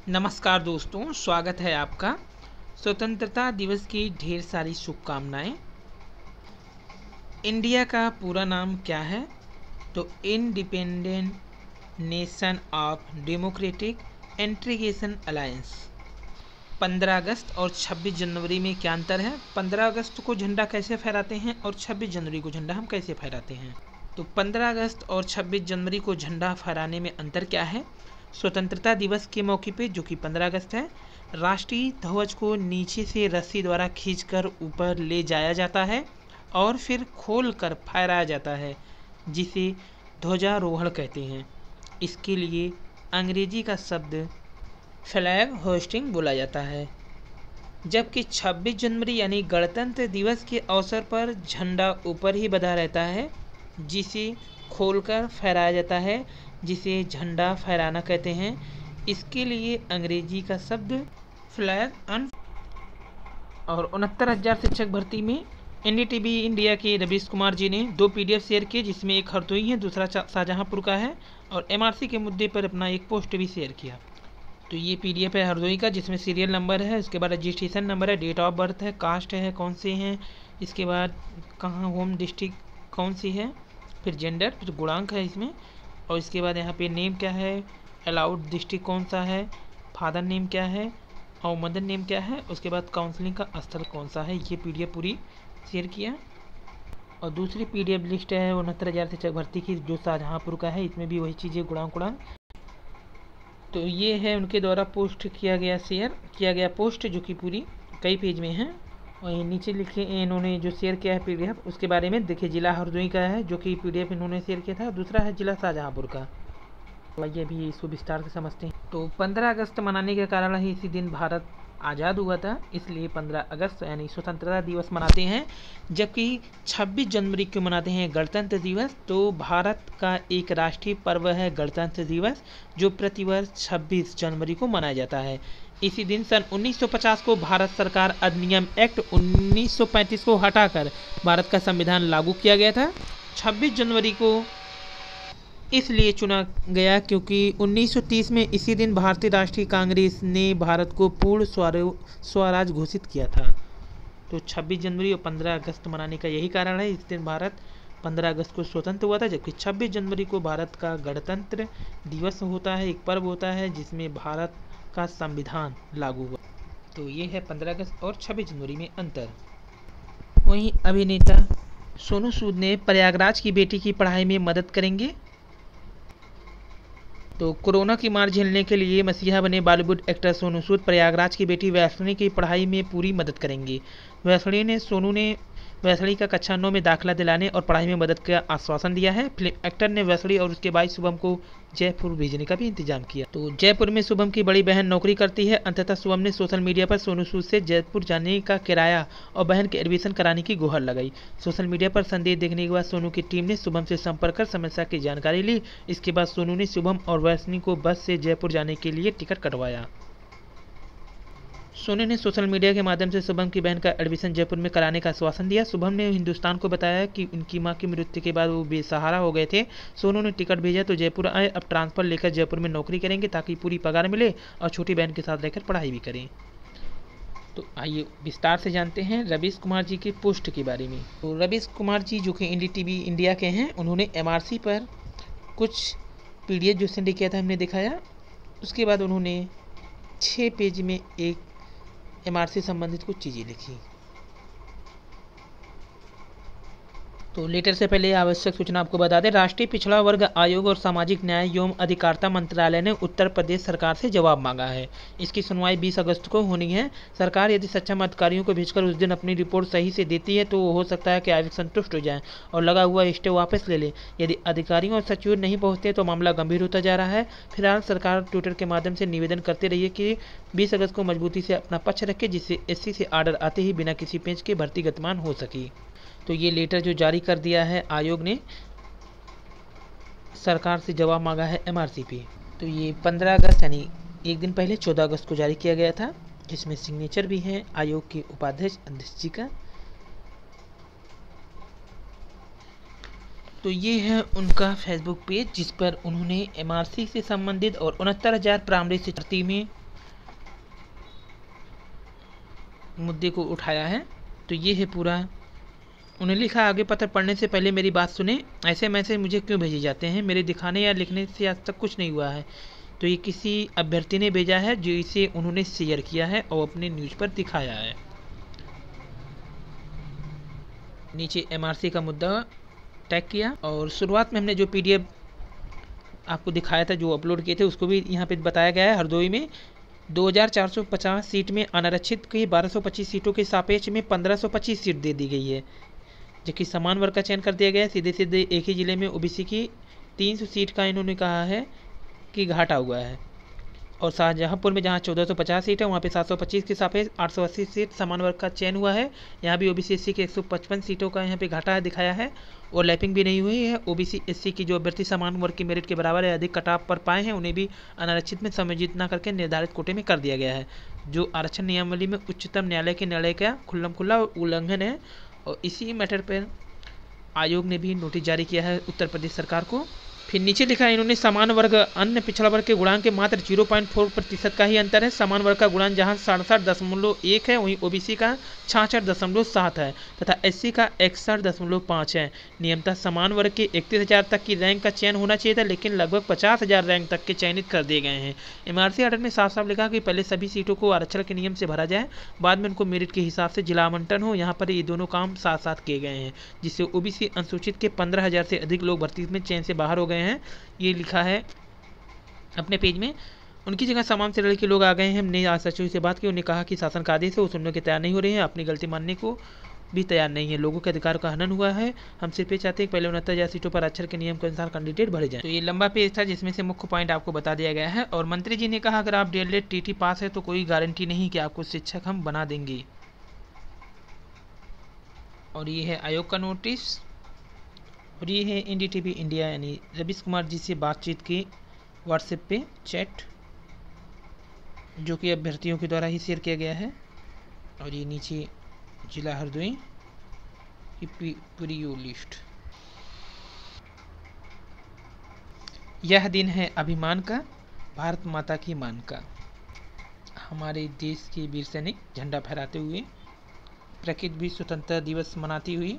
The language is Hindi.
नमस्कार दोस्तों, स्वागत है आपका। स्वतंत्रता दिवस की ढेर सारी शुभकामनाएं। इंडिया का पूरा नाम क्या है? तो independent nation of democratic integration alliance. 15 अगस्त और 26 जनवरी में क्या अंतर है? 15 अगस्त को झंडा कैसे फहराते हैं और 26 जनवरी को झंडा हम कैसे फहराते हैं? तो 15 अगस्त और 26 जनवरी को झंडा फहराने में अंतर क्या है? स्वतंत्रता दिवस के मौके पे, जो कि 15 अगस्त है, राष्ट्रीय ध्वज को नीचे से रस्सी द्वारा खींचकर ऊपर ले जाया जाता है और फिर खोलकर फहराया जाता है, जिसे ध्वजारोहण कहते हैं। इसके लिए अंग्रेजी का शब्द फ्लैग होस्टिंग बोला जाता है। जबकि 26 जनवरी यानी गणतंत्र दिवस के अवसर पर झंडा ऊपर ही बंधा रहता है, जिसे खोलकर फहराया जाता है, जिसे झंडा फहराना कहते हैं। इसके लिए अंग्रेजी का शब्द फ्लैग अन। और 69,000 शिक्षक भर्ती में एनडीटीवी इंडिया के रवीश कुमार जी ने 2 पीडीएफ शेयर किए, जिसमें एक हरदोई है, दूसरा शाहजहांपुर का है, और एमआरसी के मुद्दे पर अपना एक पोस्ट भी शेयर किया। तो ये पीडीएफ है हरदोई का, जिसमें सीरियल नंबर है, इसके बाद रजिस्ट्रेशन नंबर है, डेट ऑफ बर्थ है, कास्ट है कौन से हैं, इसके बाद कहाँ होम डिस्ट्रिक्ट कौन सी है, फिर जेंडर, फिर गुणांक है इसमें, और इसके बाद यहाँ पे नेम क्या है, अलाउड डिस्ट्रिक्ट कौन सा है, फादर नेम क्या है और मदर नेम क्या है, उसके बाद काउंसलिंग का स्थल कौन सा है। ये पीडीएफ पूरी शेयर किया। और दूसरी पीडीएफ लिस्ट है 69,000 शिक्षक भर्ती की, जो शाहजहांपुर का है। इसमें भी वही चीज़ें गुणांक। तो ये है उनके द्वारा पोस्ट किया गया, शेयर किया गया पोस्ट, जो कि पूरी कई पेज में है। और नीचे लिखे इन्होंने जो शेयर किया है पीडीएफ, उसके बारे में देखिए। जिला हरदोई का है, जो कि पीडीएफ इन्होंने शेयर किया था। दूसरा है जिला शाहजहांपुर का। तो आइए अभी इसको विस्तार से समझते हैं। तो 15 अगस्त मनाने के कारण ही इसी दिन भारत आज़ाद हुआ था, इसलिए 15 अगस्त यानी स्वतंत्रता दिवस मनाते हैं। जबकि 26 जनवरी को मनाते हैं गणतंत्र दिवस। तो भारत का एक राष्ट्रीय पर्व है गणतंत्र दिवस, जो प्रतिवर्ष 26 जनवरी को मनाया जाता है। इसी दिन सन 1950 को भारत सरकार अधिनियम एक्ट 1935 को हटाकर भारत का संविधान लागू किया गया था। 26 जनवरी को इसलिए चुना गया क्योंकि 1930 में इसी दिन भारतीय राष्ट्रीय कांग्रेस ने भारत को पूर्ण स्वराज घोषित किया था। तो 26 जनवरी और 15 अगस्त मनाने का यही कारण है। इस दिन भारत 15 अगस्त को स्वतंत्र हुआ था, जबकि 26 जनवरी को भारत का गणतंत्र दिवस होता है, एक पर्व होता है जिसमें भारत का संविधान लागू हुआ। तो ये है 15 अगस्त और 26 जनवरी में अंतर। वहीं अभिनेता सोनू सूद ने प्रयागराज की बेटी की पढ़ाई में मदद करेंगे। तो कोरोना की मार झेलने के लिए मसीहा बने बॉलीवुड एक्टर सोनू सूद प्रयागराज की बेटी वैष्णवी की पढ़ाई में पूरी मदद करेंगे। सोनू ने वैष्णवी का कक्षा 9 में दाखिला दिलाने और पढ़ाई में मदद का आश्वासन दिया है। फिल्म एक्टर ने वैष्णवी और उसके भाई शुभम को जयपुर भेजने का भी इंतजाम किया। तो जयपुर में शुभम की बड़ी बहन नौकरी करती है। अंततः शुभम ने सोशल मीडिया पर सोनू सूद से जयपुर जाने का किराया और बहन के एडमिशन कराने की गुहार लगाई। सोशल मीडिया पर संदेश देखने के बाद सोनू की टीम ने शुभम से संपर्क कर समस्या की जानकारी ली। इसके बाद सोनू ने शुभम और वैष्णवी को बस से जयपुर जाने के लिए टिकट कटवाया। सोनू ने सोशल मीडिया के माध्यम से शुभम की बहन का एडमिशन जयपुर में कराने का आश्वासन दिया। शुभम ने हिंदुस्तान को बताया कि उनकी मां की मृत्यु के बाद वो बेसहारा हो गए थे। सोनू ने टिकट भेजा तो जयपुर आए। अब ट्रांसफर लेकर जयपुर में नौकरी करेंगे ताकि पूरी पगार मिले और छोटी बहन के साथ रहकर पढ़ाई भी करें। तो आइए विस्तार से जानते हैं रवीश कुमार जी के पोस्ट के बारे में। तो रवीश कुमार जी, जो कि एनडीटीवी इंडिया के हैं, उन्होंने एमआरसी पर कुछ पीडीएफ जो सेंड किया था हमने दिखाया। उसके बाद उन्होंने 6 पेज में एक एमआरसी संबंधित कुछ चीज़ें लिखी। तो लेटर से पहले आवश्यक सूचना आपको बता दें। राष्ट्रीय पिछड़ा वर्ग आयोग और सामाजिक न्याय एवं अधिकारिता मंत्रालय ने उत्तर प्रदेश सरकार से जवाब मांगा है। इसकी सुनवाई 20 अगस्त को होनी है। सरकार यदि सक्षम अधिकारियों को भेजकर उस दिन अपनी रिपोर्ट सही से देती है तो हो सकता है कि आयोग संतुष्ट हो जाए और लगा हुआ स्टे वापस ले ले। यदि अधिकारियों और सचिव नहीं पहुँचते तो मामला गंभीर होता जा रहा है। फिलहाल सरकार ट्विटर के माध्यम से निवेदन करते रही है कि 20 अगस्त को मजबूती से अपना पक्ष रखे, जिससे एससी से आर्डर आते ही बिना किसी पेंच के भर्ती गतिमान हो सके। तो ये लेटर जो जारी कर दिया है आयोग ने, सरकार से जवाब मांगा है एमआरसी पे। तो ये 15 अगस्त यानी एक दिन पहले 14 अगस्त को जारी किया गया था, जिसमें सिग्नेचर भी है आयोग के उपाध्यक्ष अध्यक्ष जी का। तो ये है उनका फेसबुक पेज, जिस पर उन्होंने एमआरसी से संबंधित और 69,000 प्राइमरी शिक्षार्थी में मुद्दे को उठाया है। तो ये है पूरा। उन्हें लिखा, आगे पत्र पढ़ने से पहले मेरी बात सुने, ऐसे मैसेज मुझे क्यों भेजे जाते हैं? मेरे दिखाने या लिखने से आज तक कुछ नहीं हुआ है। तो ये किसी अभ्यर्थी ने भेजा है जो इसे उन्होंने शेयर किया है और अपने न्यूज़ पर दिखाया है। नीचे MRC का मुद्दा टैग किया और शुरुआत में हमने जो PDF आपको दिखाया था, जो अपलोड किए थे, उसको भी यहाँ पे बताया गया है। हरदोई में 2450 सीट में अनारक्षित की 1225 सीटों के सापेक्ष में 1525 सीट दे दी गई है, जबकि समान वर्ग का चयन कर दिया गया है। सीधे सीधे एक ही जिले में OBC की 300 सीट का इन्होंने कहा है कि घाटा हुआ है। और शाहजहाँपुर में जहाँ 1450 सीट है, वहाँ पे 725 के सापेक्ष 880 सीट समान वर्ग का चयन हुआ है। यहाँ भी OBC SC के 155 सीटों का यहाँ पे घाटा है दिखाया है और लैपिंग भी नहीं हुई है। OBC SC की जो अभ्यर्थी समान वर्ग की मेरिट के बराबर या अधिक कटाव पर पाए हैं, उन्हें भी अनारक्षित में समायोजित न करके निर्धारित कोटे में कर दिया गया है, जो आरक्षण नियमावली में उच्चतम न्यायालय के निर्णय का खुल्लम-खुल्ला उल्लंघन है। और इसी मैटर पर आयोग ने भी नोटिस जारी किया है उत्तर प्रदेश सरकार को। फिर नीचे लिखा है इन्होंने, समान वर्ग अन्य पिछड़ा वर्ग के गुणांक के मात्र 0.4% का ही अंतर है। समान वर्ग का गुणांक जहां 67.1 है, वहीं OBC का 66.7 है तथा SC का 61.5 है। नियमतः समान वर्ग के 31,000 तक की रैंक का चयन होना चाहिए था, लेकिन लगभग 50,000 रैंक तक के चयनित कर दिए गए हैं। MRC ऑर्डर में साफ साफ लिखा कि पहले सभी सीटों को आरक्षण के नियम से भरा जाए, बाद में उनको मेरिट के हिसाब से जिला आवंटन हो। यहाँ पर ये दोनों काम साथ साथ किए गए हैं, जिससे OBC अनुसूचित के 15,000 से अधिक लोग भर्ती में चयन से बाहर हो गए हैं। ये लिखा है अपने पेज में। उनकी जगह समान से लड़के लोग आ गए हैं। हमने आज सचिव से बात की, उन्होंने कहा कि शासन का आदेश है, वो सुनने के तैयार नहीं हो रहे हैं, अपनी गलती मानने को भी तैयार नहीं है। लोगों के अधिकार का हनन हुआ है। हम सिर्फ ये चाहते हैं कि पहले 69,000 सीटों पर आरक्षण के नियम के अनुसार कैंडिडेट भरे जाए। तो ये लंबा पेज था जिसमें से मुख्य पॉइंट आपको बता दिया गया है। और मंत्री जी ने कहा, अगर आप DLED TT पास है तो कोई गारंटी नहीं कि आपको शिक्षक हम बना देंगे। और ये है आयोग का नोटिस। और ये है NDTV इंडिया यानी रवीश कुमार जी से बातचीत की व्हाट्सएप पे चैट, जो कि अभ्यर्थियों के द्वारा ही शेयर किया गया है। और ये नीचे जिला हरदोई की पूरी लिस्ट। यह दिन है अभिमान का, भारत माता की मान का। हमारे देश के वीर सैनिक झंडा फहराते हुए प्रकृति भी स्वतंत्रता दिवस मनाती हुई